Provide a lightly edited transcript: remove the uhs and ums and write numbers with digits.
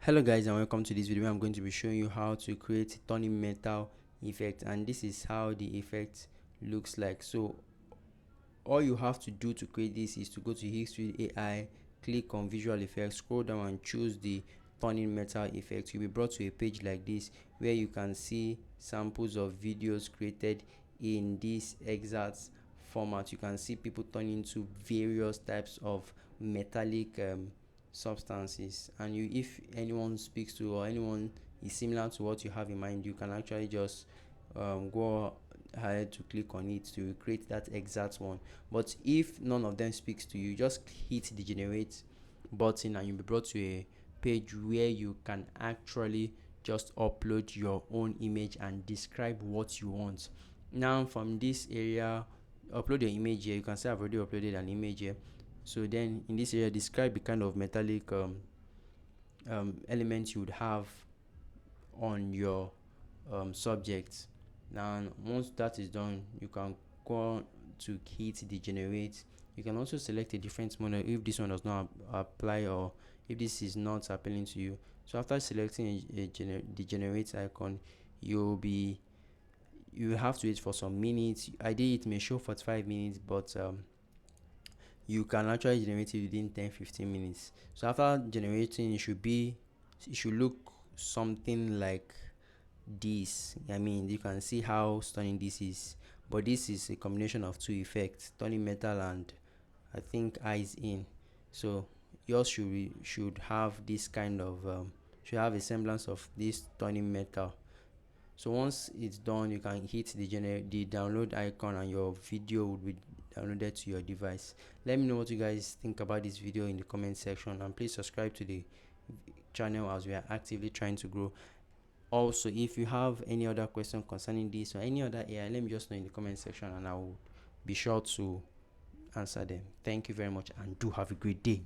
Hello guys, and welcome to this video. I'm going to be showing you how to create turning metal effect, and this is how the effect looks like. So all you have to do to create this is to go to Higgsfield AI, click on visual effects, scroll down and choose the turning metal effect. You'll be brought to a page like this where you can see samples of videos created in this exact format. You can see people turn into various types of metallic substances, and if anyone speaks to or anyone is similar to what you have in mind, you can actually just go ahead to click on it to create that exact one. But if none of them speaks to you, just hit the generate button and you'll be brought to a page where you can actually just upload your own image and describe what you want. Now from this area, upload your image here. You can see I've already uploaded an image here. So then in this area, describe the kind of metallic elements you would have on your subject. Now once that is done, you can go to hit the generate. You can also select a different model if this one does not apply, or if this is not appealing to you. So after selecting the generate icon, you have to wait for some minutes. Ideally it may show 45 minutes, but you can actually generate it within 10-15 minutes. So after generating, it should look something like this. I mean, you can see how stunning this is, but this is a combination of two effects, turning metal and I think eyes in. So yours should have this kind of should have a semblance of this turning metal. So once it's done, you can hit the download icon and your video will be downloaded to your device. Let me know what you guys think about this video in the comment section, and please subscribe to the channel as we are actively trying to grow. Also, if you have any other question concerning this or any other AI, let me just know in the comment section and I will be sure to answer them. Thank you very much and do have a great day.